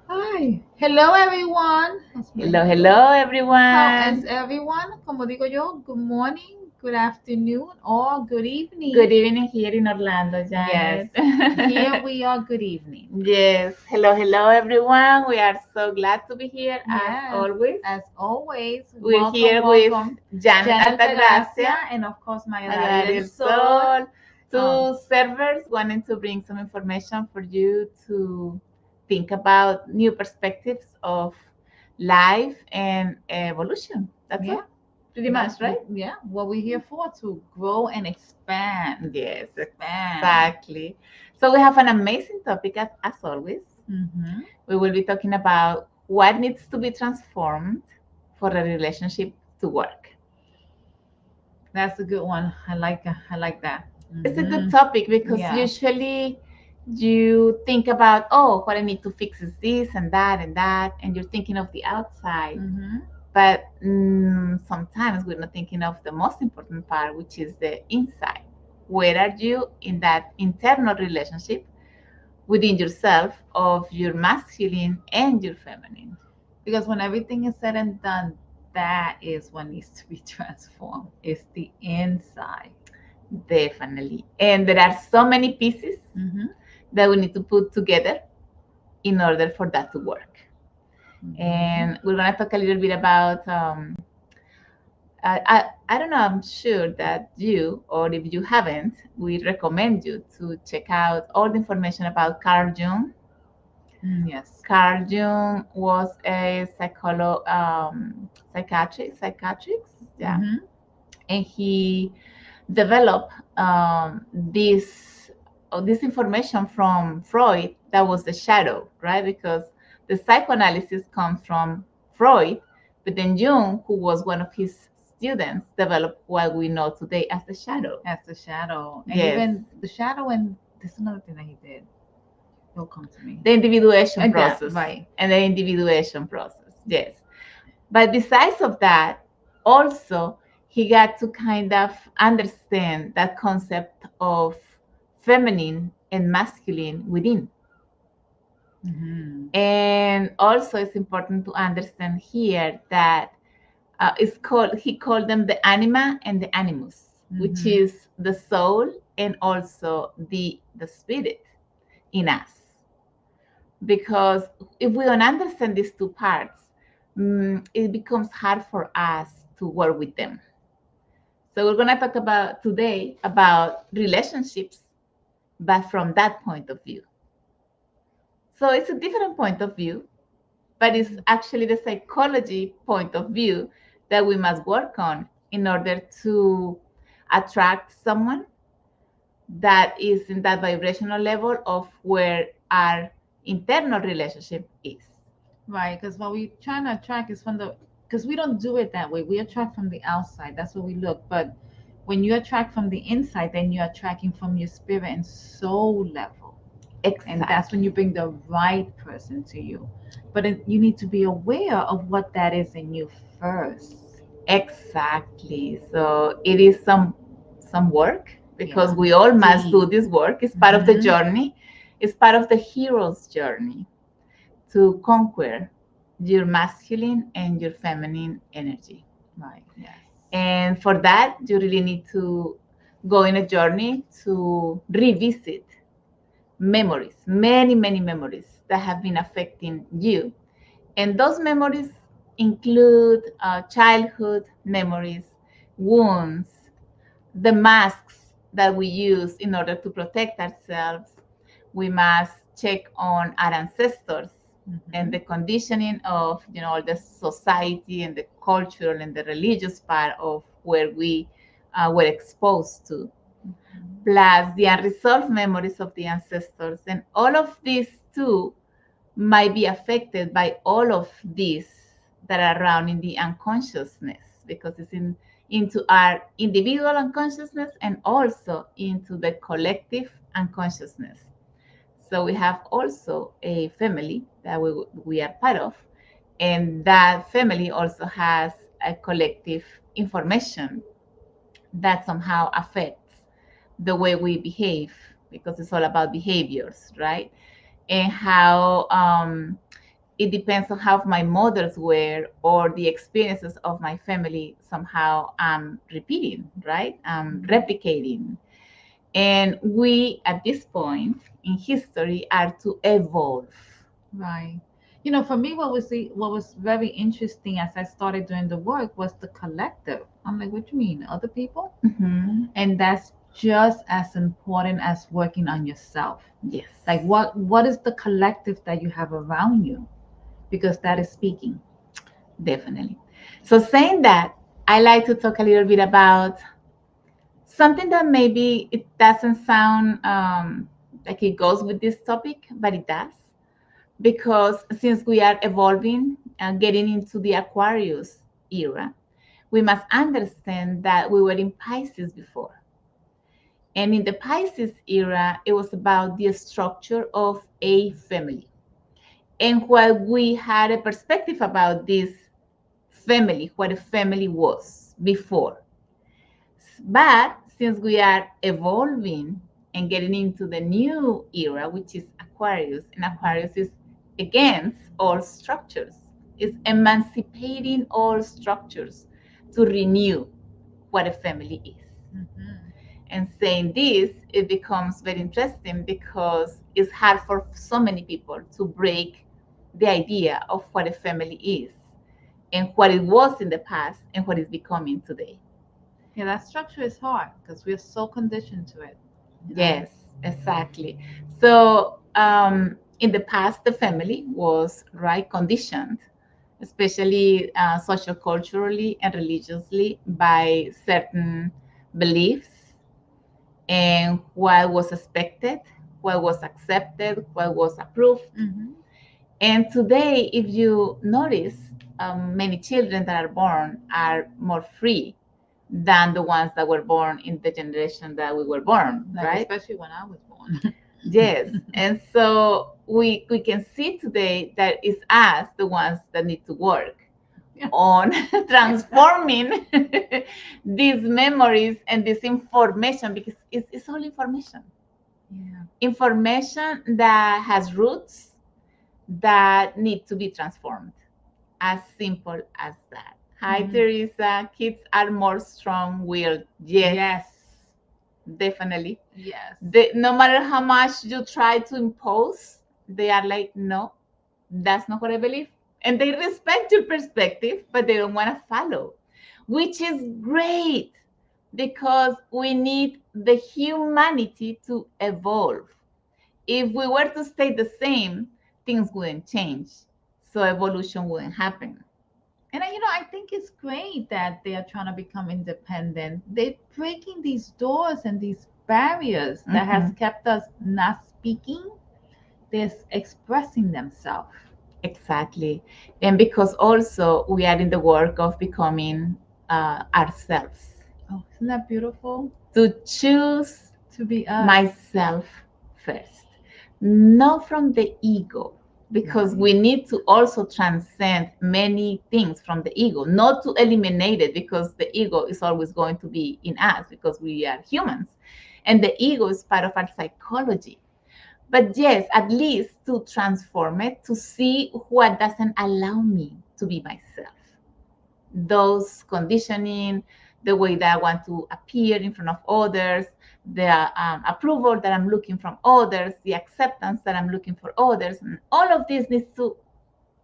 Hi. Hello, everyone. Hello, How is everyone. everyone? Como digo yo, good morning, good afternoon, or good evening. Good evening here in Orlando, Yes, Janet. here we are, good evening. Yes, hello, everyone. We are so glad to be here as Yes, always. as always, We're welcome, here with welcome. Janet Janet Altagracia, Altagracia, and of course, Mayra Magdalena del del Sol. Sol, Um, two servers wanting to bring some information for you to think about new perspectives of life and evolution. That's yeah, all, pretty much, right? yeah, what we're here for, to grow and expand. Yes, Expand. exactly. So we have an amazing topic as always. Mm-hmm. We will be talking about what needs to be transformed for a relationship to work. That's a good one. I like that. It's a good Mm-hmm. topic because Yeah. usually you think about, oh, what I need to fix is this and that, and you're thinking of the outside. Mm-hmm. But sometimes we're not thinking of the most important part, which is the inside. Where are you in that internal relationship within yourself of your masculine and your feminine? Because when everything is said and done, that is what needs to be transformed. It's the inside. Definitely. And there are so many pieces Mm-hmm. that we need to put together in order for that to work. Mm-hmm. And we're going to talk a little bit about, I don't know, I'm sure that you, or if you haven't, we recommend you to check out all the information about Carl Jung. Yes. Carl Jung was a psychiatrist, yeah, Mm-hmm. and he developed this information from Freud that was the shadow, right? Because the psychoanalysis comes from Freud, but then Jung, who was one of his students, developed what we know today as the shadow. As the shadow. And Yes, even the shadow, and this is another thing that he did. It'll come to me. the individuation Yeah, process right. and the individuation process. Yes, but besides of that, also he got to kind of understand that concept of feminine and masculine within. Mm-hmm. And also it's important to understand here that he called them the anima and the animus, which Mm-hmm. is the soul and also the spirit in us. Because if we don't understand these two parts, it becomes hard for us to work with them. So we're going to talk about today about relationships, but from that point of view. So it's a different point of view, but it's actually the psychology point of view that we must work on in order to attract someone that is in that vibrational level of where our internal relationship is. Right, because what we trying to attract is from the, because we don't do it that way. We attract from the outside. That's what we look. But when you attract from the inside, then you're attracting from your spirit and soul level. And that's when you Exactly. bring the right person to you. But you need to be aware of what that is in you first. Exactly. So it is some work because Yeah. we all must do Deep. this work. It's part of the Mm-hmm. journey. It's part of the hero's journey to conquer your masculine and your feminine energy. Right. Yes. And for that, you really need to go in a journey to revisit memories, many memories that have been affecting you. And those memories include childhood memories, wounds, the masks that we use in order to protect ourselves. We must check on our ancestors and Mm-hmm. the conditioning of all the society and the cultural and the religious part of where we were exposed to, plus the unresolved memories of the ancestors. And all of these too might be affected by all of these that are around in the unconsciousness, because it's into our individual unconsciousness and also into the collective unconsciousness. So we have also a family that we are part of, and that family also has a collective information that somehow affects the way we behave, because it's all about behaviors, right? And how it depends on how my mothers were or the experiences of my family. Somehow I'm repeating, right? I'm replicating. And we, at this point in history, are to evolve. Right. You know, for me, what was very interesting as I started doing the work was the collective. I'm like, what do you mean, other people? Mhm. And that's just as important as working on yourself. Yes. Like, what is the collective that you have around you? Because that is speaking. Definitely. So, saying that, I like to talk a little bit about something that maybe it doesn't sound like it goes with this topic, but it does. Because since we are evolving and getting into the Aquarius era, we must understand that we were in Pisces before. And in the Pisces era, it was about the structure of a family. And while we had a perspective about this family, what a family was before, but since we are evolving and getting into the new era, which is Aquarius, and Aquarius is against all structures, it's emancipating all structures to renew what a family is. Mm-hmm. And saying this, it becomes very interesting because it's hard for so many people to break the idea of what a family is and what it was in the past and what it's becoming today. Yeah, that structure is hard because we're so conditioned to it. Yes, exactly. So in the past, the family was right conditioned, especially social culturally and religiously, by certain beliefs and what was expected, what was accepted, what was approved. Mm-hmm. And today, if you notice, many children that are born are more free than the ones that were born in the generation that we were born, Like, right? especially when I was born. Yes. And so we can see today that it's us, the ones that need to work Yeah. on transforming these memories and this information because it's all information. Yeah. Information that has roots that need to be transformed. As simple as that. Hi, Mhm. Teresa. Kids are more strong-willed. Yes, Yes. definitely. Yes. No matter how much you try to impose, they are like, no, that's not what I believe. And they respect your perspective, but they don't want to follow, which is great because we need the humanity to evolve. If we were to stay the same, things wouldn't change. So evolution wouldn't happen. And you know, I think it's great that they are trying to become independent. They're breaking these doors and these barriers that has kept us not speaking. They're expressing themselves. Exactly. And because also we are in the work of becoming ourselves, Oh, isn't that beautiful? to choose To be us. myself first, not from the ego, because Right. we need to also transcend many things from the ego, not to eliminate it, because the ego is always going to be in us because we are humans. And the ego is part of our psychology. But yes, at least to transform it, to see what doesn't allow me to be myself. Those conditioning, the way that I want to appear in front of others, the approval that I'm looking from others, the acceptance that I'm looking for others, and all of this needs to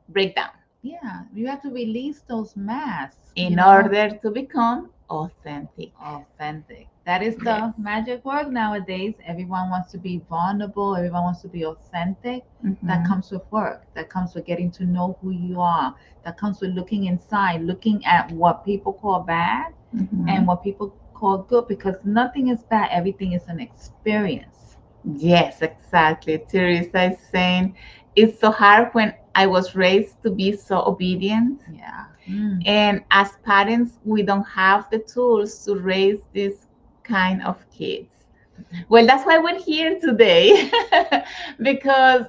break down Yeah, you have to release those masks, in order to become authentic. Authentic. That is the magic word nowadays. Everyone wants to be vulnerable. Everyone wants to be authentic. That comes with work. That comes with getting to know who you are. That comes with looking inside, looking at what people call bad and what people call good, because nothing is bad. Everything is an experience. Yes, exactly. Teresa is saying it's so hard when I was raised to be so obedient. Yeah. And as parents, we don't have the tools to raise this kind of kids. Well, that's why we're here today because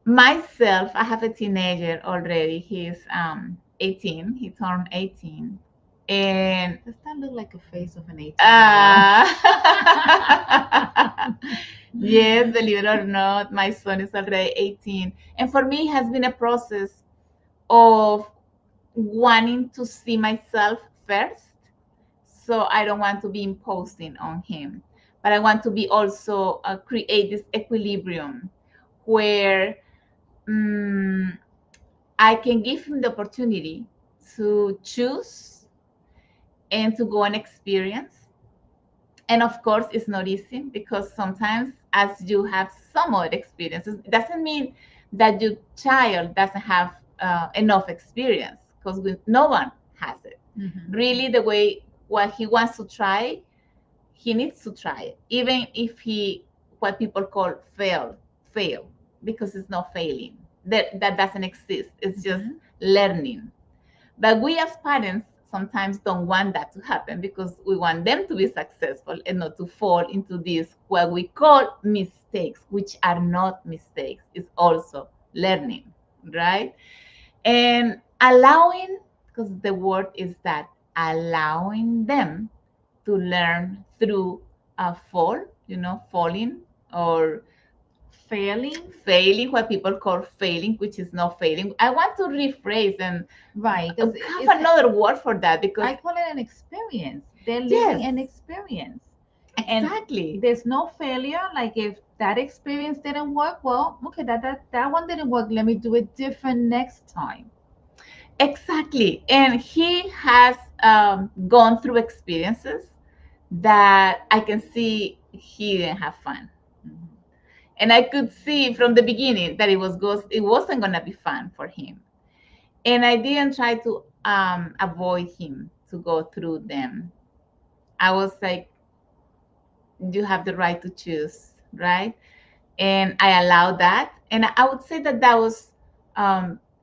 myself, I have a teenager already. He's 18. He turned 18. And Does that look like a face of an 18-year-old? yes, believe it or not, my son is already 18. And for me, it has been a process of wanting to see myself first. So I don't want to be imposing on him, but I want to be also create this equilibrium where um, I can give him the opportunity to choose and to go and experience. And of course, it's not easy because sometimes, as you have some other experiences, it doesn't mean that your child doesn't have enough experience, because no one has it. Mhm. Really, the way what he wants to try, he needs to try it, even if he what people call fail, because it's not failing. That doesn't exist. It's just Mhm. learning. But we as parents sometimes don't want that to happen because we want them to be successful and not to fall into this what we call mistakes, which are not mistakes. It's also learning, right? And allowing, because the word is that, allowing them to learn through a fall, falling or Failing, what people call failing, which is not failing. I want to rephrase and right? Because have another word for that, because I call it an experience. They're living yes, an experience. And exactly, there's no failure. Like if that experience didn't work, well, okay, that one didn't work. Let me do it different next time. exactly. And he has gone through experiences that I can see he didn't have fun. Mhm. And I could see from the beginning that it wasn't gonna be fun for him. And I didn't try to avoid him to go through them. I was like, you have the right to choose, right? And I allowed that. And I would say that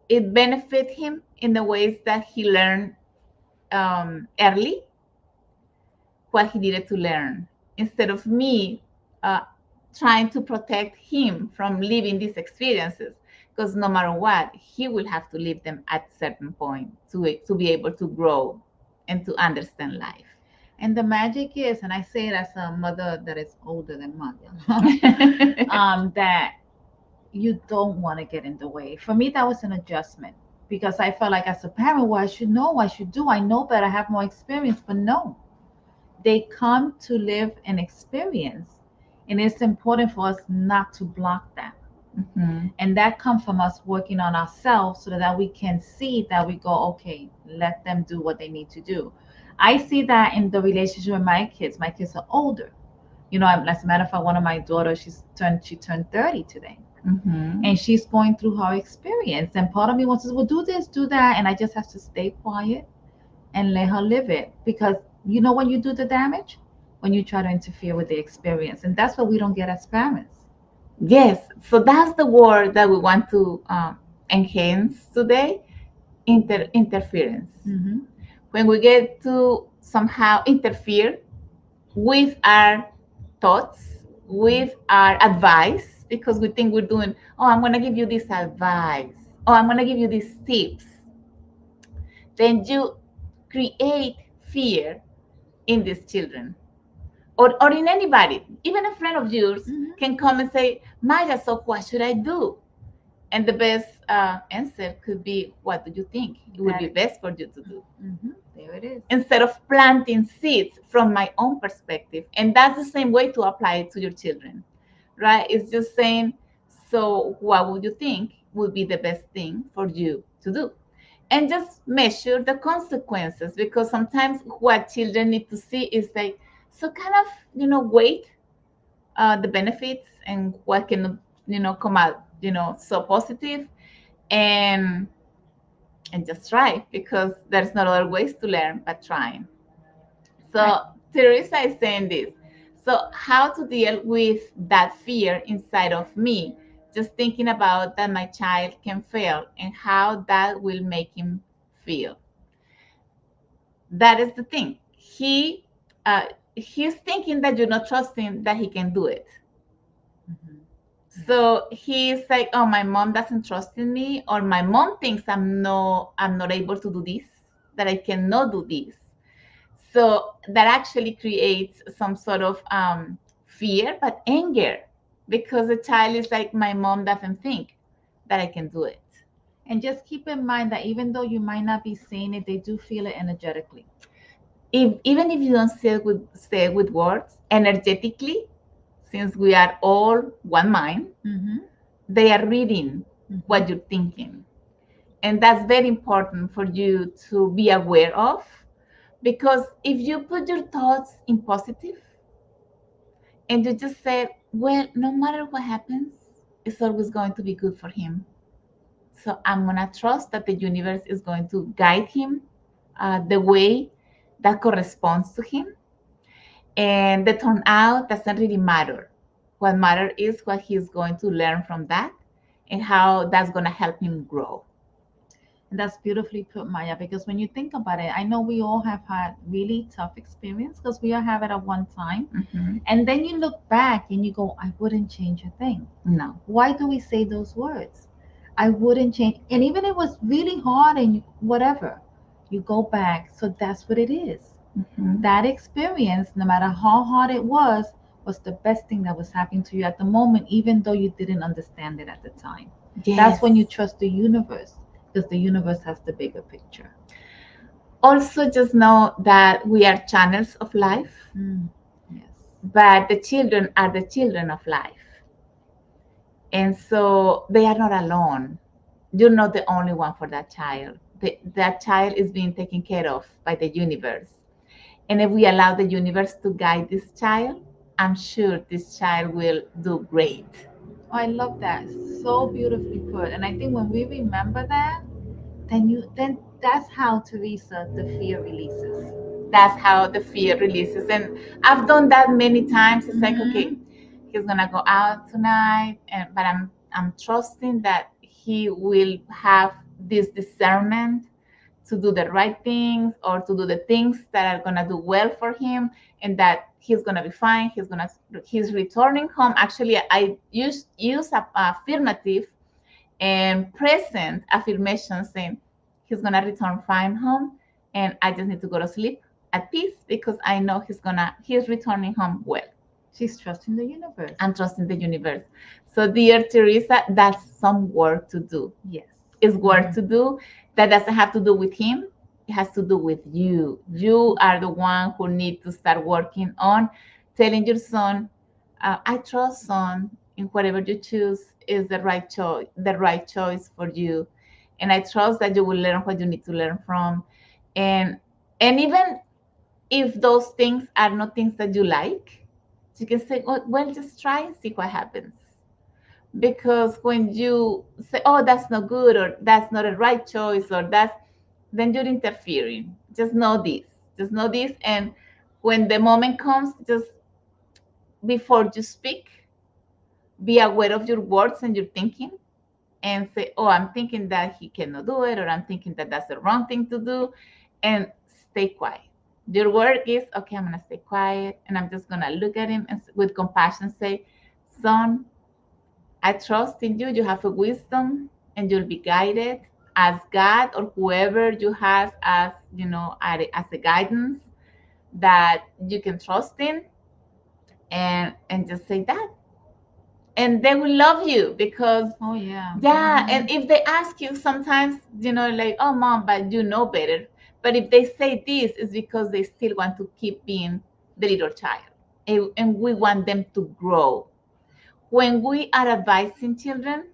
it benefit him in the ways that he learned early what he needed to learn, instead of me uh, trying to protect him from living these experiences, because no matter what, he will have to live them at a certain point to be able to grow and to understand life. And the magic is, and I say it as a mother that is older than Maya, that you don't want to get in the way. For me, that was an adjustment because I felt like as a parent, well, I should know, I should do, I know better, I have more experience, but no, they come to live an experience, and it's important for us not to block that. Mhm. And that comes from us working on ourselves so that we can see that we go, okay, let them do what they need to do. I see that in the relationship with my kids. My kids are older. As a matter of fact, one of my daughters, she turned 30 today. Mhm. And she's going through her experience. And part of me wants to say, well, do this, do that. And I just have to stay quiet and let her live it. Because when you do the damage? When you try to interfere with the experience. And that's what we don't get as parents. Yes, so that's the word that we want to enhance today: interference. Mm-hmm. When we get to somehow interfere with our thoughts, with our advice, because we think we're doing, oh, I'm going to give you this advice, oh, I'm going to give you these tips, then you create fear in these children, or in anybody. Even a friend of yours Mm-hmm. can come and say, Maya, so what should I do? And the best answer could be, what do you think it would be That best for you to do? Mm-hmm. There it is. Instead of planting seeds from my own perspective. And that's the same way to apply it to your children, right? It's just saying, so what would you think would be the best thing for you to do? And just measure the consequences, because sometimes what children need to see is like, so kind of, weight the benefits and what can, come out, so positive, and just try, because there's not other ways to learn but trying. Right. So Teresa is saying this. So how to deal with that fear inside of me? Just thinking about that my child can fail and how that will make him feel. That is the thing. He's thinking that you're not trusting that he can do it. Mm-hmm. So he's like, oh, my mom doesn't trust in me, or my mom thinks I'm not able to do this, that I cannot do this. So that actually creates some sort of fear, but anger, because the child is like, my mom doesn't think that I can do it. And just keep in mind that even though you might not be saying it, they do feel it energetically. Even if you don't say it with words, energetically, since we are all one mind, they are reading what you're thinking. And that's very important for you to be aware of, because if you put your thoughts in positive and you just say, well, no matter what happens, it's always going to be good for him. So I'm going to trust that the universe is going to guide him the way that corresponds to him. And the turnout doesn't really matter. What matters is what he's going to learn from that and how that's going to help him grow. And that's beautifully put, Maya, because when you think about it, I know we all have had really tough experience because we all have it at one time. And then you look back and you go, I wouldn't change a thing. No. Why do we say those words? I wouldn't change. And even if it was really hard and whatever, you go back. So that's what it is. That experience, no matter how hard it was the best thing that was happening to you at the moment, even though you didn't understand it at the time. Yes. That's when you trust the universe, because the universe has the bigger picture. Also, just know that we are channels of life. Yes. But the children are the children of life. And so they are not alone. You're not the only one for that child. That child is being taken care of by the universe. And if we allow the universe to guide this child, I'm sure this child will do great. Oh, I love that. So beautifully put. And I think when we remember that, then that's how, Teresa, the fear releases. That's how the fear releases. And I've done that many times. It's like, okay, he's gonna go out tonight, but I'm trusting that he will have this discernment to do the right things, or to do the things that are gonna do well for him, and that he's gonna be fine. He's returning home. Actually, I use affirmative and present affirmation, saying he's gonna return fine home, and I just need to go to sleep at peace because I know he's returning home well. She's trusting the universe. I'm trusting the universe. So, dear Teresa, that's some work to do. Yes. It's work to do. That doesn't have to do with him. It has to do with you. You are the one who need to start working on telling your son, I trust, son, in whatever you choose is the right choice for you. And I trust that you will learn what you need to learn from. And even if those things are not things that you like, you can say, well, just try and see what happens. Because when you say, oh, that's not good, or that's not a right choice, or then you're interfering. Just know this. And when the moment comes, just before you speak, be aware of your words and your thinking, and say, oh, I'm thinking that he cannot do it, or I'm thinking that that's the wrong thing to do, and stay quiet. Your word is, okay, I'm going to stay quiet, and I'm just going to look at him and with compassion say, son, I trust in you. You have a wisdom, and you'll be guided as God or whoever you have as, as a guidance that you can trust in, and just say that. And they will love you because, oh yeah. And if they ask you sometimes, like, oh, mom, but you know better. But if they say this, it's because they still want to keep being the little child. And we want them to grow. When we are advising children,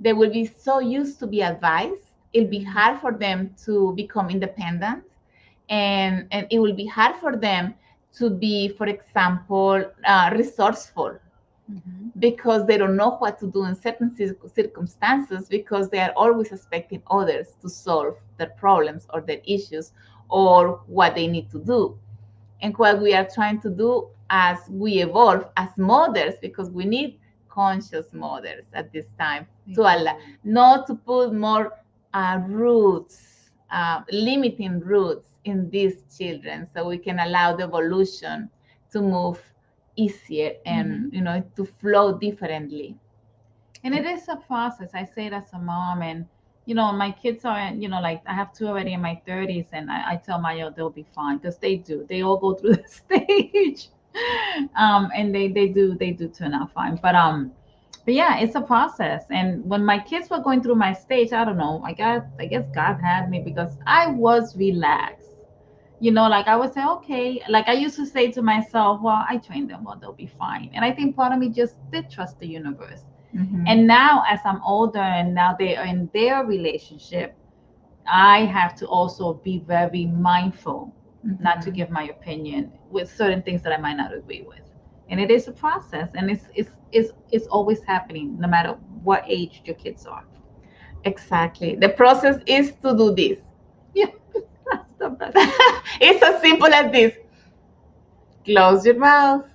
they will be so used to be advised. It'll be hard for them to become independent. And it will be hard for them to be, for example, resourceful. Because they don't know what to do in certain circumstances, because they are always expecting others to solve their problems or their issues or what they need to do. And what we are trying to do as we evolve as mothers, because we need conscious mothers at this time, to allow, not to put more roots, limiting roots in these children, so we can allow the evolution to move easier and to flow differently. And it is a process. I say it as a mom, and my kids are, like I have two already in my 30s, and I tell my, they'll be fine because they do. They all go through the stage, and they do turn out fine. But yeah, it's a process. And when my kids were going through my stage, I don't know. I guess God had me because I was relaxed. Like I would say, okay. Like I used to say to myself, well, I trained them well, they'll be fine. And I think part of me just did trust the universe. And now, as I'm older and now they are in their relationship, I have to also be very mindful not to give my opinion with certain things that I might not agree with. And it is a process, and it's always happening, no matter what age your kids are. Exactly. The process is to do this. Yeah, that's the best. It's as simple as this. Close your mouth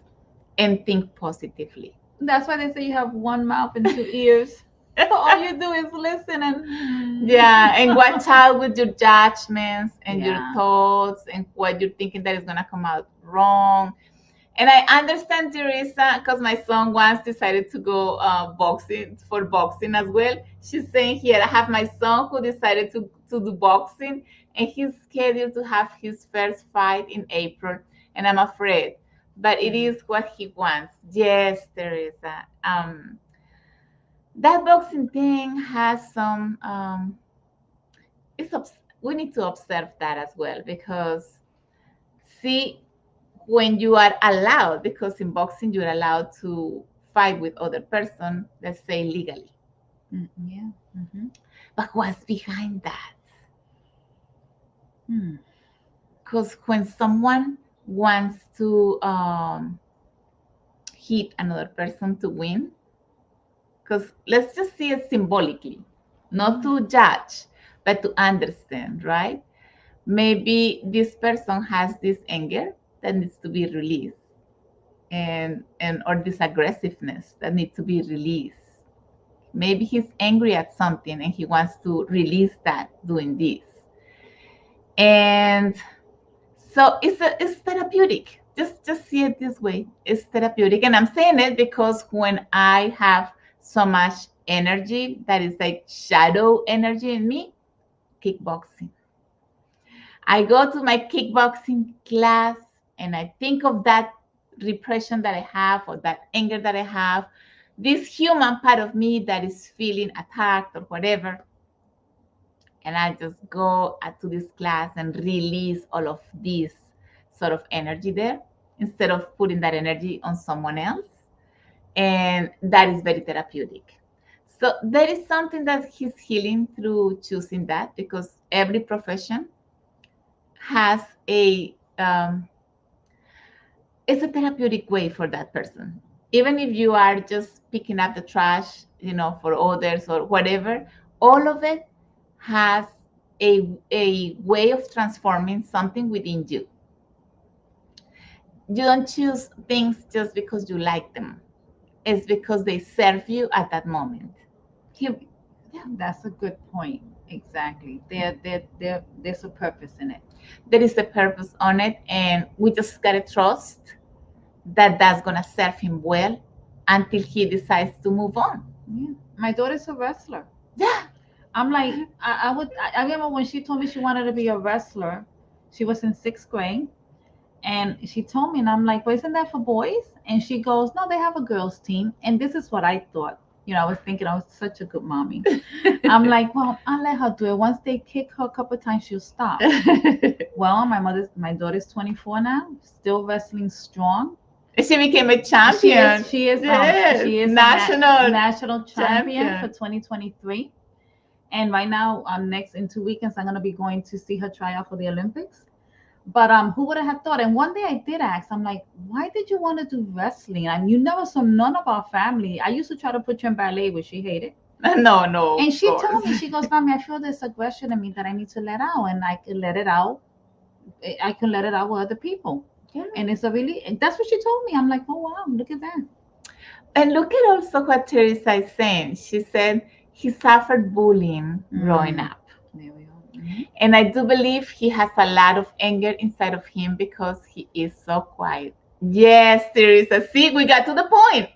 and think positively. That's why they say you have one mouth and two ears. So all you do is listen and Yeah, and watch out with your judgments and your Yeah. thoughts and what you're thinking that is gonna come out wrong. And I understand, Teresa, because my son once decided to go boxing as well. She's saying here, I have my son who decided to do boxing, and he's scheduled to have his first fight in April, and I'm afraid. But it is what he wants. Yes, Teresa. That boxing thing has some. We need to observe that as well, because see, when you are allowed, because in boxing you're allowed to fight with other person, let's say legally. Yeah. Mm-hmm. But what's behind that? Hmm. Because when someone wants to hit another person to win, because let's just see it symbolically, not to judge, but to understand, right? Maybe this person has this anger that needs to be released, and or this aggressiveness that needs to be released. Maybe he's angry at something and he wants to release that doing this. And so it's therapeutic. Just see it this way. It's therapeutic. And I'm saying it because when I have so much energy that is like shadow energy in me, kickboxing. I go to my kickboxing class and I think of that repression that I have or that anger that I have, this human part of me that is feeling attacked or whatever. And I just go to this class and release all of this sort of energy there instead of putting that energy on someone else. And that is very therapeutic. So there is something that he's healing through choosing that, because every profession has it's a therapeutic way for that person. Even if you are just picking up the trash, for others or whatever, all of it has a way of transforming something within you. You don't choose things just because you like them. It's because they serve you at that moment. Yeah, that's a good point. Exactly. There's a purpose in it. There is a purpose on it, and we just gotta trust that that's gonna serve him well until he decides to move on. Yeah. My daughter's a wrestler. Yeah. I'm like, I remember when she told me she wanted to be a wrestler. She was in 6th grade, and she told me, and I'm like, well, isn't that for boys? And she goes, no, they have a girls team. And this is what I thought. I was thinking I was such a good mommy. I'm like, well, I'll let her do it. Once they kick her a couple of times, she'll stop. Well, my daughter's 24 now, still wrestling strong. She became a champion. She is Yes. she is national champion for 2023. And right now, next in 2 weekends, I'm gonna be going to see her try out for the Olympics. But who would have thought? And one day I did ask, I'm like, why did you want to do wrestling? And you never saw none of our family. I used to try to put you in ballet, which she hated. No. And she told me, she goes, Mommy, I feel this aggression in me that I need to let out, and I can let it out. I can let it out with other people. Yeah. And it's that's what she told me. I'm like, oh wow, look at that. And look at also what Teresa is saying. She said he suffered bullying growing up. There we are. Mm-hmm. And I do believe he has a lot of anger inside of him because he is so quiet. Yes, Teresa. See, we got to the point.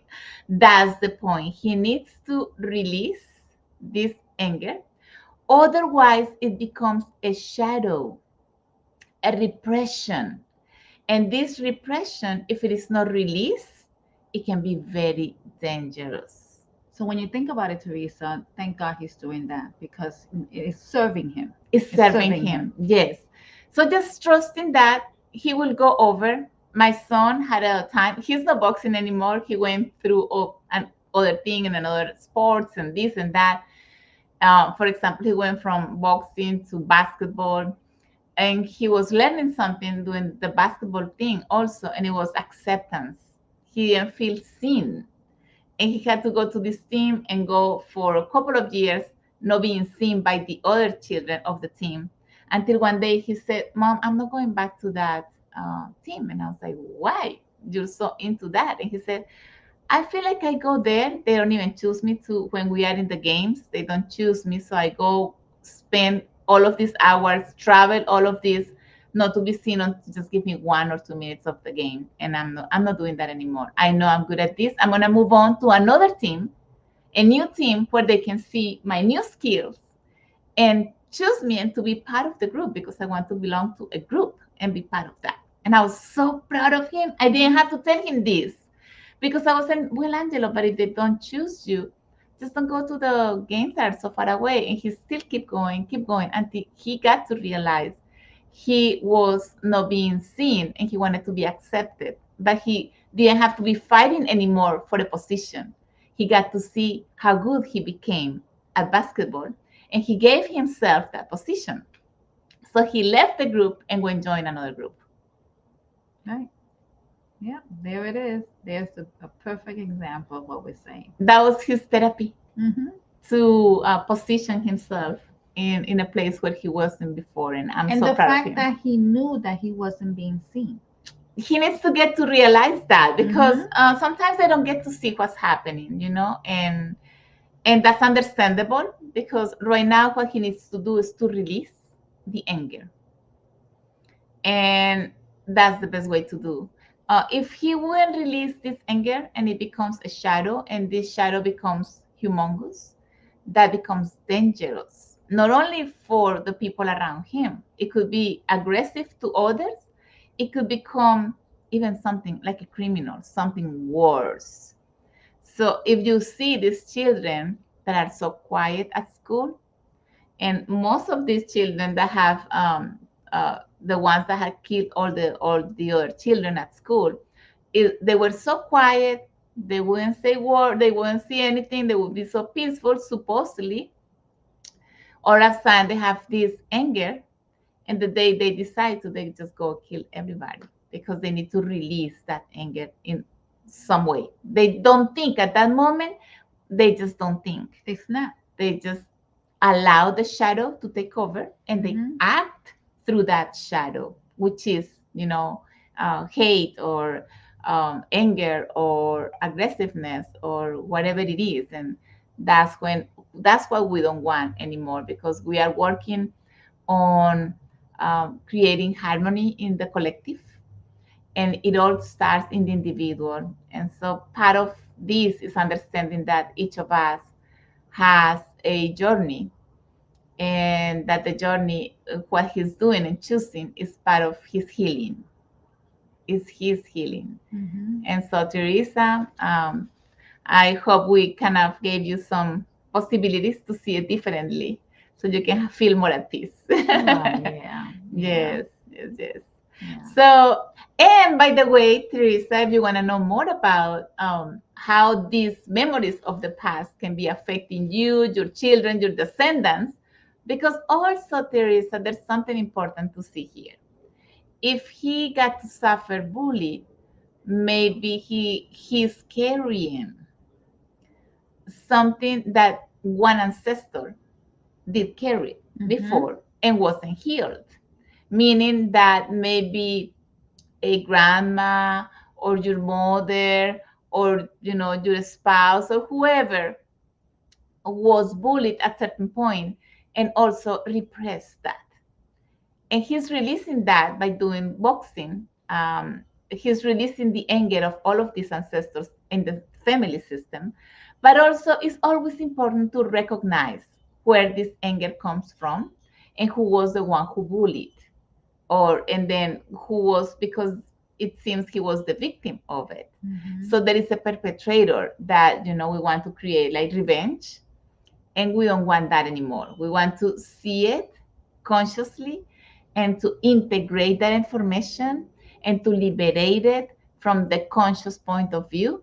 That's the point. He needs to release this anger, Otherwise, it becomes a shadow, a repression. And this repression, if it is not released, it can be very dangerous. So when you think about it, Teresa, thank God he's doing that because it's serving him. It's serving him. Yes. So just trusting that he will go over. My son had a time, he's not boxing anymore. He went through an other thing and another sports and this and that. For example, he went from boxing to basketball, and he was learning something doing the basketball thing also, and it was acceptance. He didn't feel seen, and he had to go to this team and go for a couple of years not being seen by the other children of the team, until one day he said, "Mom, I'm not going back to that team." And I was like, "Why? You're so into that?" And he said, "I feel like I go there, they don't even choose me to when we are in the games. They don't choose me, so I go spend all of these hours, travel all of this, not to be seen, on to just give me 1 or 2 minutes of the game. And I'm not doing that anymore. I know I'm good at this. I'm gonna move on to another team, a new team where they can see my new skills and choose me and to be part of the group, because I want to belong to a group and be part of that." And I was so proud of him. I didn't have to tell him this, because I was saying, "Well, Angelo, but if they don't choose you, just don't go to the games that are so far away." And he still keep going until he got to realize he was not being seen and he wanted to be accepted. But he didn't have to be fighting anymore for a position. He got to see how good he became at basketball, and he gave himself that position. So he left the group and went join another group. Right. Yeah, there it is. There's a perfect example of what we're saying. That was his therapy. Mm-hmm. To position himself in a place where he wasn't before, and I'm And so the proud of fact him. that he knew that he wasn't being seen. He needs to get to realize that, because Mhm. sometimes they don't get to see what's happening, and that's understandable, because right now what he needs to do is to release the anger, and that's the best way to do. If he won't release this anger and it becomes a shadow, and this shadow becomes humongous, that becomes dangerous, not only for the people around him. It could be aggressive to others. It could become even something like a criminal, something worse. So if you see these children that are so quiet at school, and most of these children that have the ones that had killed all the other children at school, they were so quiet. They wouldn't say word. They wouldn't see anything. They would be so peaceful, supposedly. All of a sudden, they have this anger, and the day they decide to, they just go kill everybody, because they need to release that anger in some way. They don't think at that moment. They just don't think. They snap. They just allow the shadow to take over, and they Mhm. act through that shadow, which is, hate, or anger, or aggressiveness, or whatever it is. And that's what we don't want anymore, because we are working on creating harmony in the collective, and it all starts in the individual. And so part of this is understanding that each of us has a journey, and that the journey, what he's doing and choosing, is part of his healing, is his healing. Mhm. And so, Teresa, I hope we kind of gave you some possibilities to see it differently, so you can feel more at peace. Oh, yeah. Yes, yes, yes. Yeah. So, and by the way, Teresa, if you want to know more about how these memories of the past can be affecting you, your children, your descendants, because also, Teresa, there's something important to see here. If he got to suffer bullying, maybe he's carrying something that one ancestor did carry Mhm. before and wasn't healed, meaning that maybe a grandma, or your mother, or your spouse, or whoever was bullied at a certain point, and also repressed that. And he's releasing that by doing boxing. He's releasing the anger of all of these ancestors in the family system. But also, it's always important to recognize where this anger comes from and who was the one who bullied, or and then who was, because it seems he was the victim of it. So there is a perpetrator that, we want to create like revenge, and we don't want that anymore. We want to see it consciously and to integrate that information and to liberate it from the conscious point of view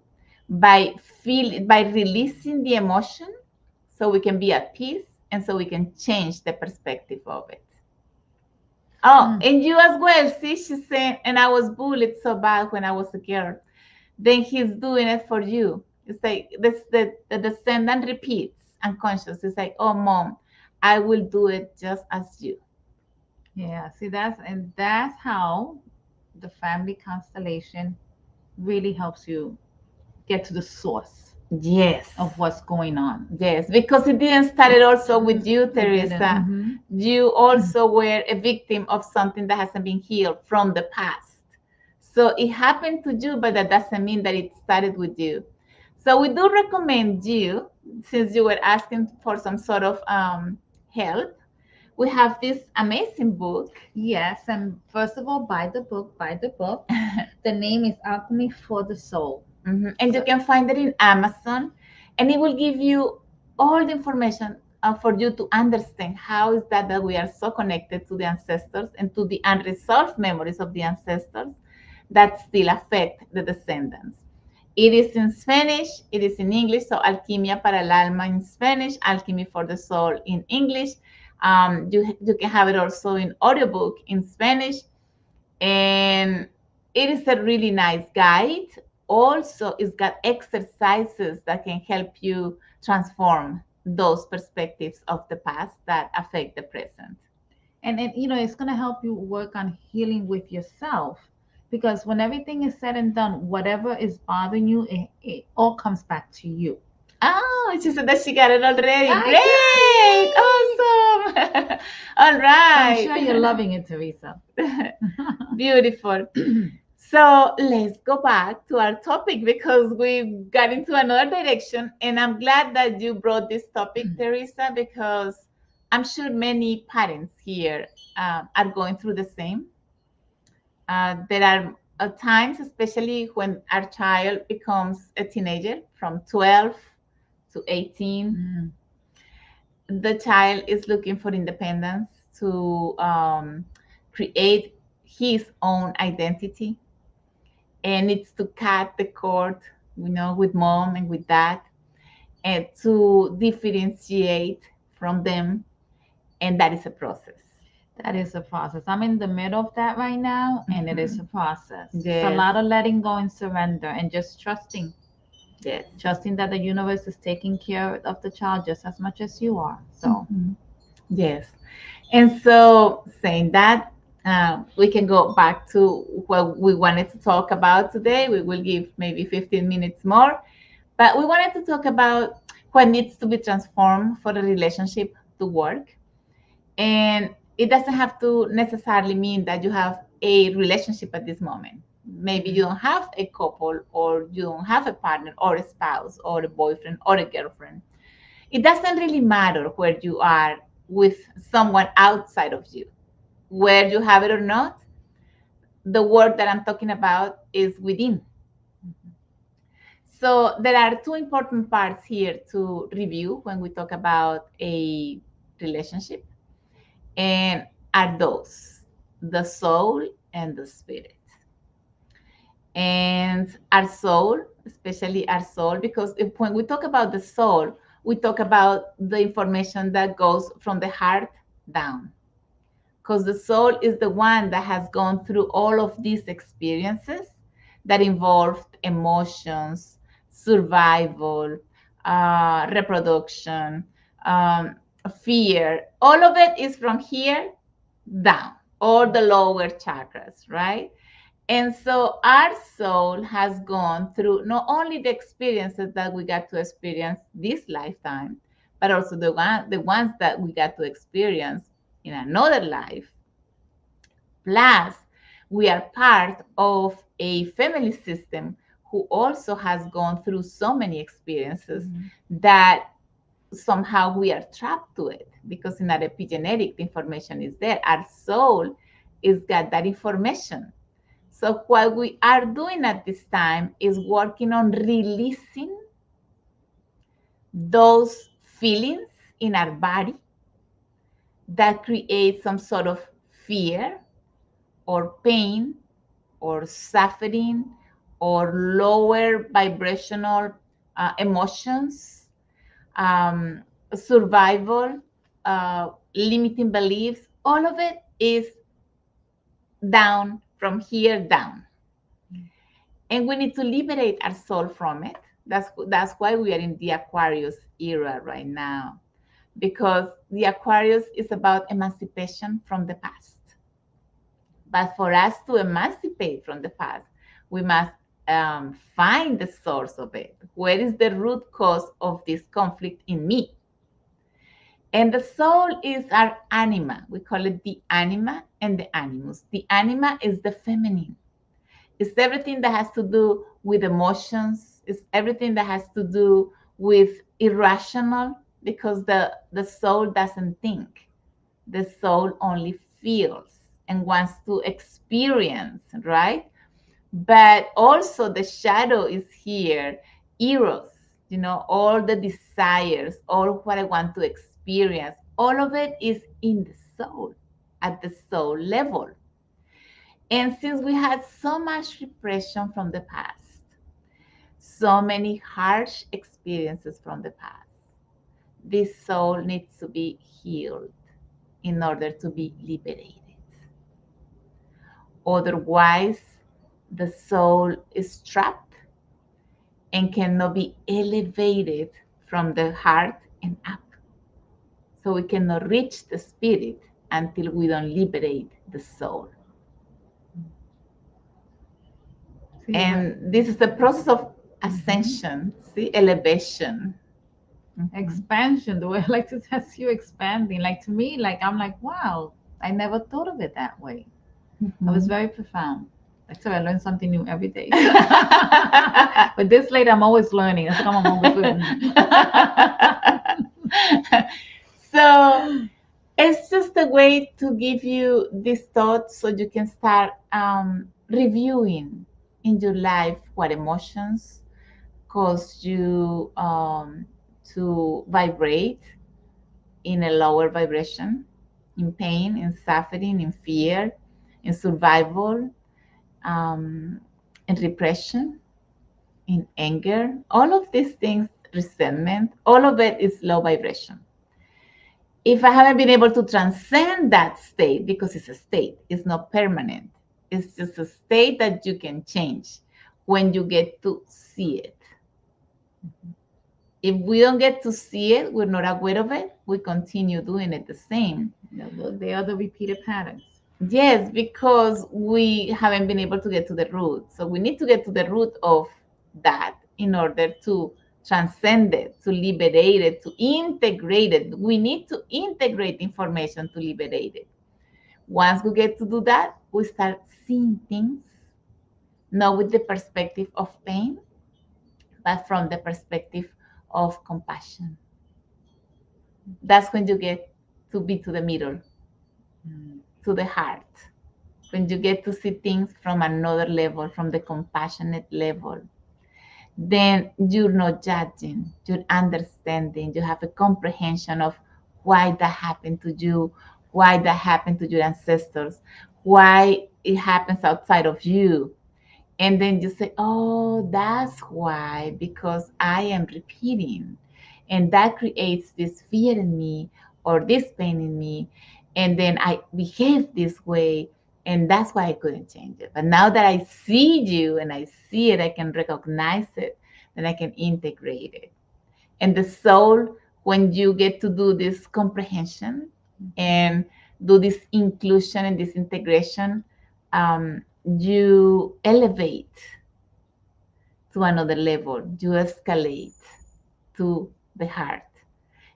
by releasing the emotion, so we can be at peace and so we can change the perspective of it. Oh, and you as well. See, she's saying, and I was bullied so bad when I was a girl. Then he's doing it for you. It's like this, the descendant repeats unconscious. It's like, oh, mom, I will do it just as you. Yeah, see, that's how the family constellation really helps you get to the source Yes. of what's going on. Yes, because it didn't start it also with you, Teresa. You also were a victim of something that hasn't been healed from the past. So it happened to you, but that doesn't mean that it started with you. So we do recommend you, since you were asking for some sort of help, we have this amazing book. Yes, and first of all, buy the book. The name is Alchemy for the Soul. And you can find it in Amazon, and it will give you all the information for you to understand how is that we are so connected to the ancestors and to the unresolved memories of the ancestors that still affect the descendants. It is in Spanish, it is in English, so Alquimia para el Alma in Spanish, Alchemy for the Soul in English. You can have it also in audiobook in Spanish, and it is a really nice guide. Also, it's got exercises that can help you transform those perspectives of the past that affect the present. And it's going to help you work on healing with yourself, because when everything is said and done, whatever is bothering you, it all comes back to you. Oh, she said that she got it already. Great. Awesome. All right. I'm sure you're loving it, Teresa. Beautiful. So let's go back to our topic, because we got into another direction. And I'm glad that you brought this topic, Teresa, because I'm sure many parents here are going through the same. There are times, especially when our child becomes a teenager from 12 to 18, the child is looking for independence to create his own identity, and it's to cut the cord, with mom and with dad, and to differentiate from them. And that is a process. That is a process. I'm in the middle of that right now, and it is a process. Yes. It's a lot of letting go and surrender and just trusting. Yes. Trusting that the universe is taking care of the child just as much as you are. So, yes. And so, saying that, we can go back to what we wanted to talk about today. We will give maybe 15 minutes more, but we wanted to talk about what needs to be transformed for the relationship to work. And it doesn't have to necessarily mean that you have a relationship at this moment. Maybe you don't have a couple, or you don't have a partner or a spouse or a boyfriend or a girlfriend. It doesn't really matter where you are with someone outside of you. Where you have it or not, the work that I'm talking about is within. So there are two important parts here to review when we talk about a relationship, and are those the soul and the spirit. And our soul, especially our soul, because when we talk about the soul, we talk about the information that goes from the heart down, because the soul is the one that has gone through all of these experiences that involved emotions, survival, reproduction, fear. All of it is from here down, or the lower chakras, right? And so our soul has gone through not only the experiences that we got to experience this lifetime, but also the ones that we got to experience in another life. Plus, we are part of a family system who also has gone through so many experiences that somehow we are trapped to it, because in our epigenetic, the information is there. Our soul is got that information. So what we are doing at this time is working on releasing those feelings in our body that create some sort of fear or pain or suffering or lower vibrational emotions, um, survival, limiting beliefs. All of it is down, from here down. And we need to liberate our soul from it. That's why we are in the Aquarius era right now, because the Aquarius is about emancipation from the past. But for us to emancipate from the past, we must find the source of it. Where is the root cause of this conflict in me? And the soul is our anima. We call it the anima and the animus. The anima is the feminine. It's everything that has to do with emotions. It's everything that has to do with irrational, because the soul doesn't think. The soul only feels and wants to experience, right? But also the shadow is here, eros, all the desires, all what I want to experience, all of it is in the soul, at the soul level. And since we had so much repression from the past, so many harsh experiences from the past, this soul needs to be healed in order to be liberated. Otherwise, the soul is trapped and cannot be elevated from the heart and up. So we cannot reach the spirit until we don't liberate the soul. See, And this is the process of ascension, see, elevation. expansion, the way I like to test you expanding. Like to me, like I'm like, wow, I never thought of it that way. It was very profound. Like so I learn something new every day. But this late I'm always learning. That's how I'm always learning. So it's just a way to give you this thought so you can start reviewing in your life what emotions cause you to vibrate in a lower vibration, in pain, in suffering, in fear, in survival, in repression, in anger. All of these things, resentment, all of it is low vibration. If I haven't been able to transcend that state, because it's a state, it's not permanent, it's just a state that you can change when you get to see it. If we don't get to see it, we're not aware of it, we continue doing it the same. They are the repeated patterns. Yes, because we haven't been able to get to the root. So we need to get to the root of that in order to transcend it, to liberate it, to integrate it. We need to integrate information to liberate it. Once we get to do that, we start seeing things, not with the perspective of pain, but from the perspective of compassion. That's when you get to be to the middle, to the heart. When you get to see things from another level, from the compassionate level, then you're not judging, you're understanding, you have a comprehension of why that happened to you, why that happened to your ancestors, why it happens outside of you. And then you say, oh, that's why, because I am repeating. And that creates this fear in me or this pain in me. And then I behave this way. And that's why I couldn't change it. But now that I see you and I see it, I can recognize it, then I can integrate it. And the soul, when you get to do this comprehension and do this inclusion and this integration, you elevate to another level, you escalate to the heart.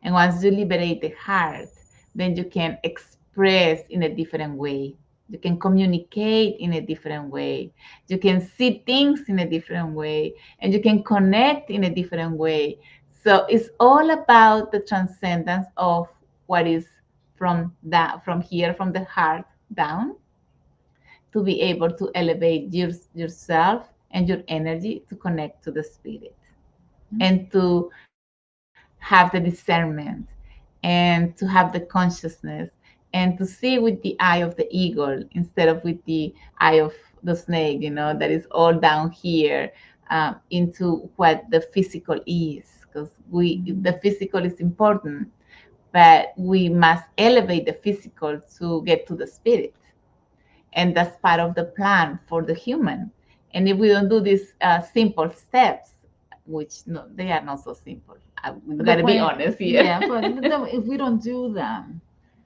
And once you liberate the heart, then you can express in a different way. You can communicate in a different way. You can see things in a different way, and you can connect in a different way. So it's all about the transcendence of what is from here, from the heart down, to be able to elevate yourself and your energy to connect to the spirit, and to have the discernment, and to have the consciousness, and to see with the eye of the eagle instead of with the eye of the snake, that is all down here, into what the physical is, because the physical is important, but we must elevate the physical to get to the spirit, and that's part of the plan for the human. And if we don't do these simple steps, which no, they are not so simple, we But got the to be point, honest here. yeah, but if we don't do them,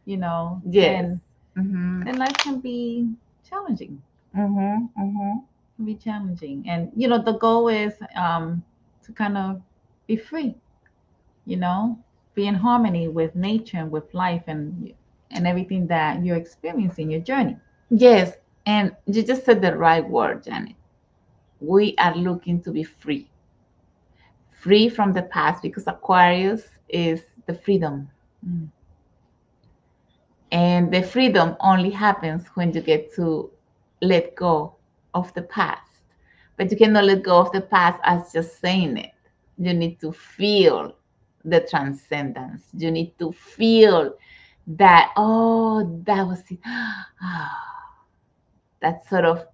Yes. then life can be challenging. Can be challenging, and the goal is to kind of be free. Be in harmony with nature and with life and everything that you're experiencing your journey. Yes, and you just said the right word, Janet. We are looking to be free, free from the past, because Aquarius is the freedom. Mm. And the freedom only happens when you get to let go of the past. But you cannot let go of the past as just saying it. You need to feel the transcendence. You need to feel that, oh, that was it. That sort of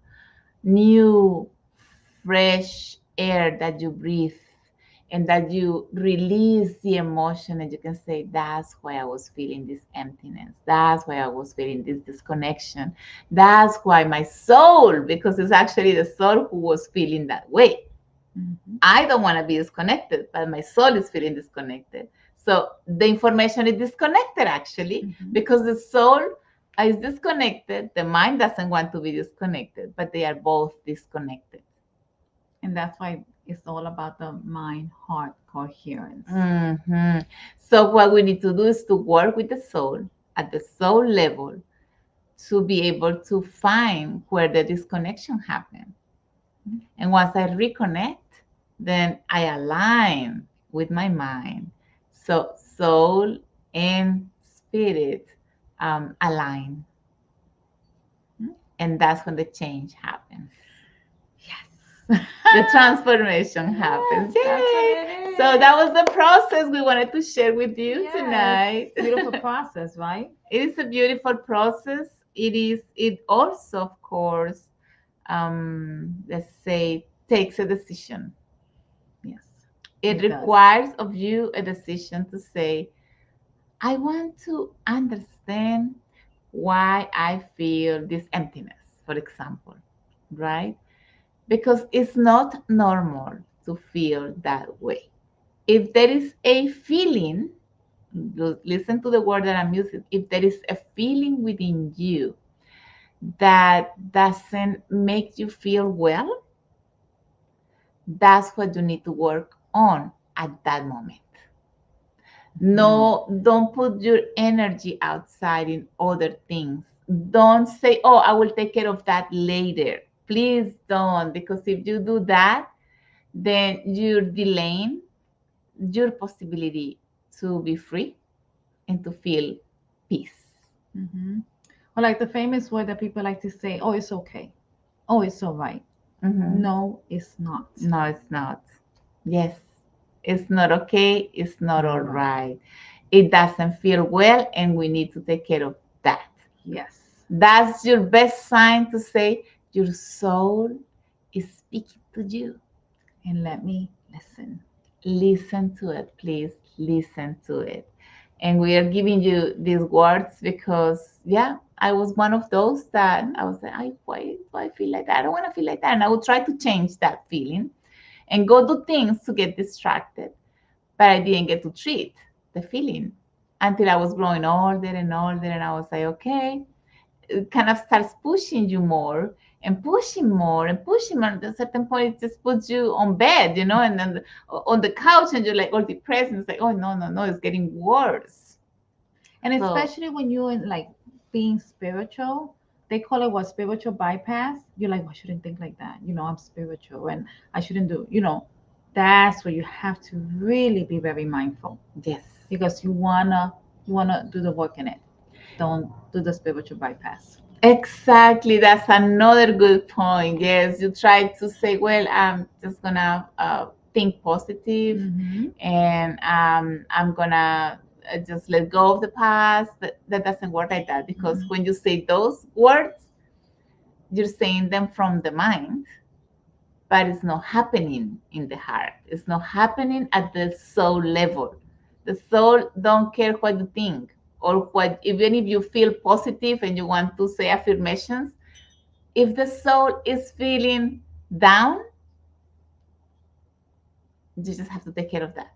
new, fresh air that you breathe, and that you release the emotion, and you can say, that's why I was feeling this emptiness. That's why I was feeling this disconnection. That's why my soul, because it's actually the soul who was feeling that way. I don't want to be disconnected, but my soul is feeling disconnected. So the information is disconnected, actually, because the soul is disconnected. The mind doesn't want to be disconnected, but they are both disconnected. And that's why it's all about the mind heart coherence. So what we need to do is to work with the soul at the soul level, to be able to find where the disconnection happened. And once I reconnect, then I align with my mind. So soul and spirit align. And that's when the change happens. Yes. The transformation happens. Yay! So that was the process we wanted to share with you tonight. Beautiful process, right? It is a beautiful process. It also, of course, let's say, takes a decision. Yes. It requires of you a decision to say, I want to understand why I feel this emptiness, for example, right? Because it's not normal to feel that way. If there is a feeling, listen to the word that I'm using, if there is a feeling within you that doesn't make you feel well, that's what you need to work on at that moment. No, don't put your energy outside in other things. Don't say, oh, I will take care of that later. Please don't, because if you do that, then you're delaying your possibility to be free and to feel peace. Or like the famous word that people like to say, oh, it's okay. Oh, it's all right. No, it's not. No, it's not. Yes, it's not okay. It's not all right. It doesn't feel well, and we need to take care of that. Yes. That's your best sign to say your soul is speaking to you. And let me listen. Listen to it, please. Listen to it. And we are giving you these words because, yeah, I was one of those that I was like, why do I feel like that? I don't want to feel like that. And I would try to change that feeling and go do things to get distracted. But I didn't get to treat the feeling until I was growing older and older. And I was like, okay, it kind of starts pushing you more and pushing more and pushing more. At a certain point, it just puts you on bed, and then on the couch, and you're like all depressed. And it's like, oh, no, it's getting worse. And especially when you're in, like, being spiritual, they call it what, spiritual bypass. You're like, well, I shouldn't think like that. I'm spiritual and I shouldn't do, That's where you have to really be very mindful Yes. because you wanna do the work in it. Don't do the spiritual bypass. Exactly. That's another good point. Yes, you try to say, well, I'm just gonna think positive, Mm-hmm. and I'm gonna just let go of the past. That doesn't work like that, because Mm-hmm. when you say those words, you're saying them from the mind, but it's not happening in the heart. It's not happening at the soul level. The soul don't care what you think, or what, even if you feel positive and you want to say affirmations, if the soul is feeling down, you just have to take care of that.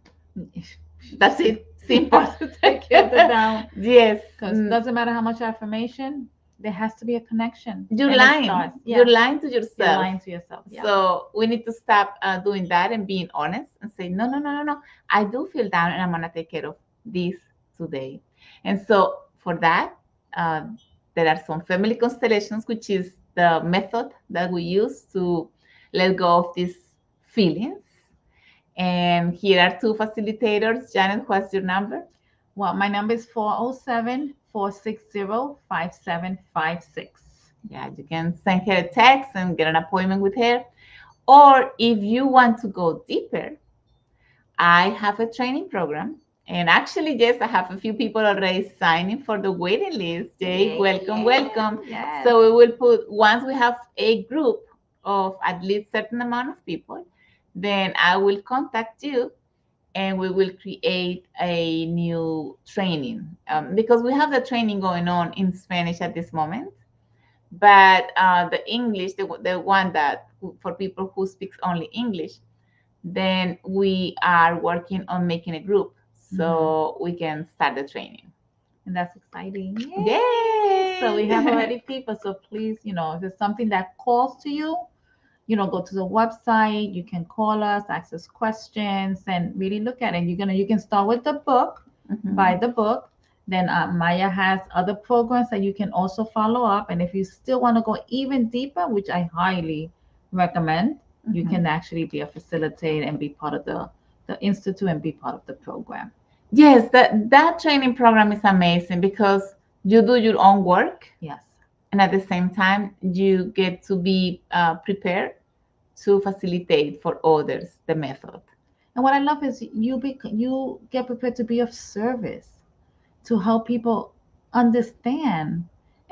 That's it. You Simple. have to take care of the down Yes. because doesn't matter how much affirmation, there has to be a connection, You're and it lying. starts. You're Yeah, lying to you're yourself. lying to yourself. Yeah. So we need to stop doing that and being honest and say, no, no, no, no, no. I do feel down, and I'm gonna take care of this today. And so for that, uh, there are some family constellations, which is the method that we use to let go of these feelings. And here are two facilitators. Janet, what's your number? Well, my number is 407-460-5756. Yeah, you can send her a text and get an appointment with her. Or if you want to go deeper, I have a training program. And actually, yes, I have a few people already signing for the waiting list. Jay, welcome, welcome. Yes. So we will put, once we have a group of at least certain amount of people, then I will contact you and we will create a new training, because we have the training going on in Spanish at this moment. But the English, the one that for people who speaks only English, then we are working on making a group so we can start the training. And that's exciting. Yay! So we have already people. So please, if it's something that calls to you, go to the website. You can call us, ask us questions, and really look at it. You can start with the book, buy the book. Then Maya has other programs that you can also follow up. And if you still want to go even deeper, which I highly recommend, you can actually be a facilitator and be part of the institute and be part of the program. Yes, that training program is amazing because you do your own work, Yes. and at the same time you get to be prepared to facilitate for others the method. And what I love is you get prepared to be of service, to help people understand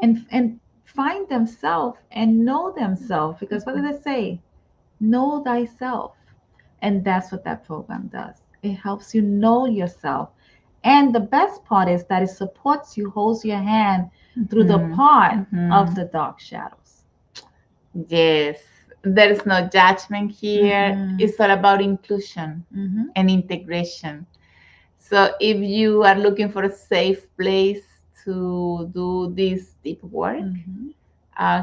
and find themselves and know themselves. Because what did they say? Know thyself. And that's what that program does. It helps you know yourself. And the best part is that it supports you, holds your hand through the part of the dark shadows. Yes, there is no judgment here. It's all about inclusion and integration. So if you are looking for a safe place to do this deep work,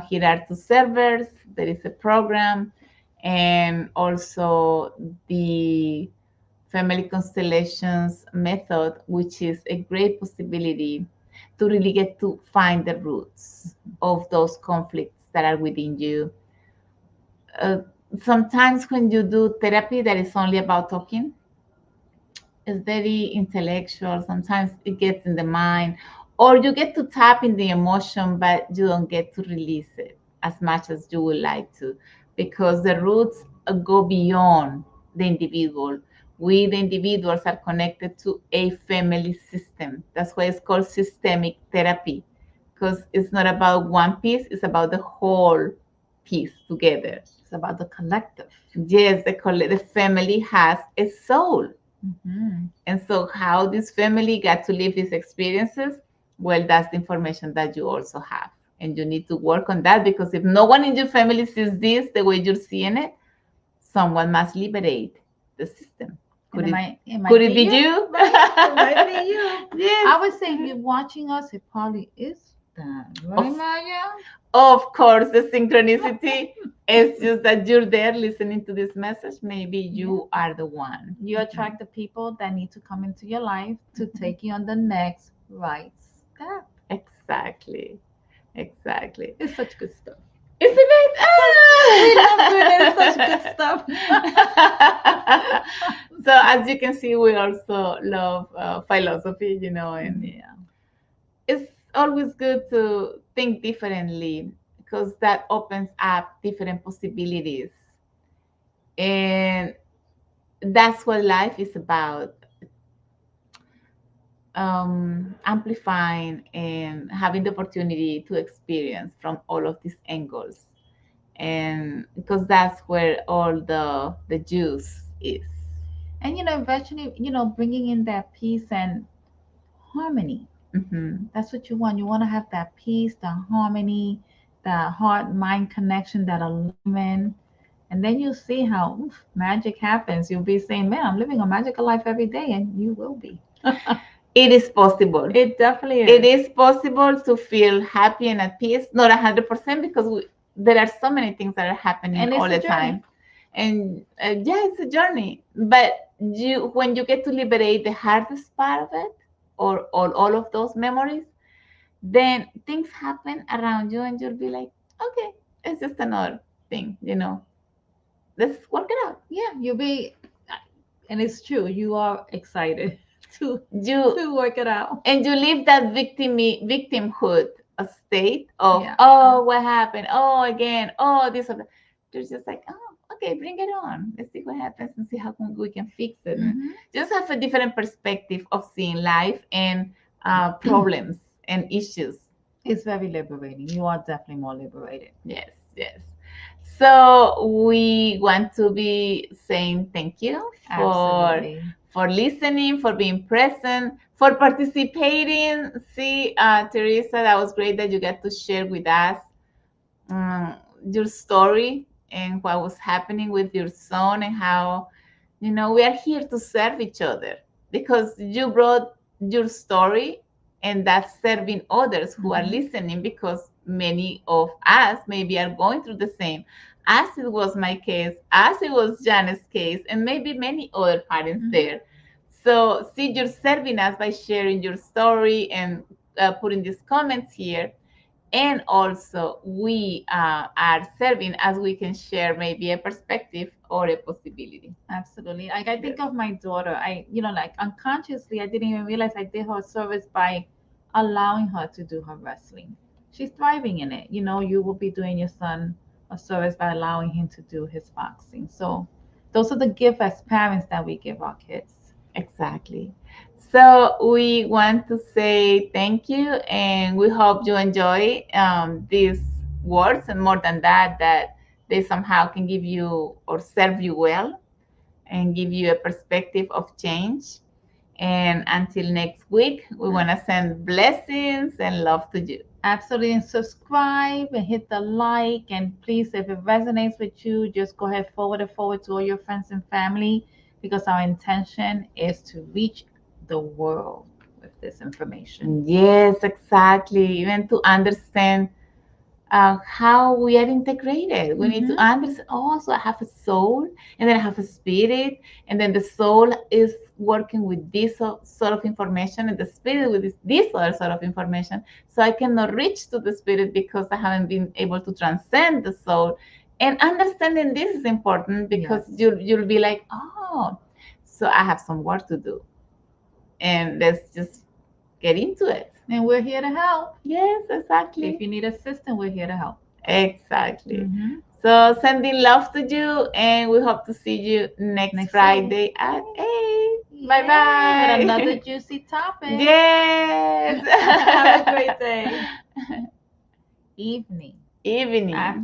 here are two servers. There is a program, and also the family constellations method, which is a great possibility to really get to find the roots of those conflicts that are within you. Uh, Sometimes when you do therapy that is only about talking, it's very intellectual. Sometimes it gets in the mind, or you get to tap in the emotion, but you don't get to release it as much as you would like to, because the roots go beyond the individual. We, the individuals, are connected to a family system. That's why it's called systemic therapy, because it's not about one piece, it's about the whole piece together. It's about the collective. Yes, the family has a soul. And so, how this family got to live these experiences, well, that's the information that you also have. And you need to work on that, because if no one in your family sees this the way you're seeing it, someone must liberate the system. Could it be you? Right? It might be you. Yes. I would say if you're watching us, it probably is that. Right, Maya? Of course, the synchronicity is just that you're there listening to this message. Maybe you are the one. You attract the people that need to come into your life to take you on the next right step. Exactly. Exactly. It's such good stuff. Isn't it? We love doing it. It's such good stuff. So as you can see, we also love philosophy, and yeah, it's always good to think differently because that opens up different possibilities, and that's what life is about. Amplifying and having the opportunity to experience from all of these angles, and because that's where all the juice is. And eventually, bringing in that peace and harmony. Hmm. That's what you want. You want to have that peace, the harmony, the heart mind connection, that alignment. And then you'll see how magic happens. You'll be saying, man, I'm living a magical life every day. And you will be. It is possible. It definitely It is. is possible to feel happy and at peace, not 100% because there are so many things that are happening And it's all a the journey. time. And yeah, it's a journey. But when you get to liberate the hardest part of it, or all of those memories, then things happen around you, and you'll be like, okay, it's just another thing. Let's work it out. Yeah, you'll be, and it's true. You are excited to You work it out. and you leave that victimhood a state of, Yeah. oh, what happened, oh, again, oh, this or that. They're just like, oh, okay, bring it on, let's see what happens and see how we can fix it. Mhm. Just have a different perspective of seeing life and problems and issues. It's very liberating. You are definitely more liberated. Yes, yes. So we want to be saying thank you Absolutely. for listening, for being present, for participating. See, Teresa, that was great that you got to share with us um, your story and what was happening with your son, and how we are here to serve each other because you brought your story, and that's serving others who are Mhm. listening, because many of us maybe are going through the same, as it was my case, as it was Jana's case, and maybe many other parents Mhm. there. So see, you're serving us by sharing your story and putting these comments here. And also we are serving as we can share maybe a perspective or a possibility. Absolutely. Like I think of my daughter. Like unconsciously, I didn't even realize I did her a service by allowing her to do her wrestling. She's thriving in it. You will be doing your son a service by allowing him to do his boxing. So those are the gifts as parents that we give our kids. Exactly. So we want to say thank you, and we hope you enjoy these words, and more than that, that they somehow can give you or serve you well and give you a perspective of change. And until next week, we want to send blessings and love to you. Absolutely. And subscribe and hit the like. And please, if it resonates with you, just go ahead, forward it forward to all your friends and family, because our intention is to reach the world with this information. Yes, exactly. Even to understand how we are integrated. We need to Mhm. understand, oh, so I have a soul, and then I have a spirit, and then the soul is working with this sort of information, and the spirit with this other sort of information. So I cannot reach to the spirit because I haven't been able to transcend the soul. And understanding this is important because Yes. you'll be like, oh, so I have some work to do, and let's just get into it. And we're here to help. Yes, exactly. If you need assistance, we're here to help. Exactly. Mhm. So sending love to you, and we hope to see you next Friday at 8. Bye Yay, bye. with another juicy topic. Yes. Have a great day. Evening. Evening. After.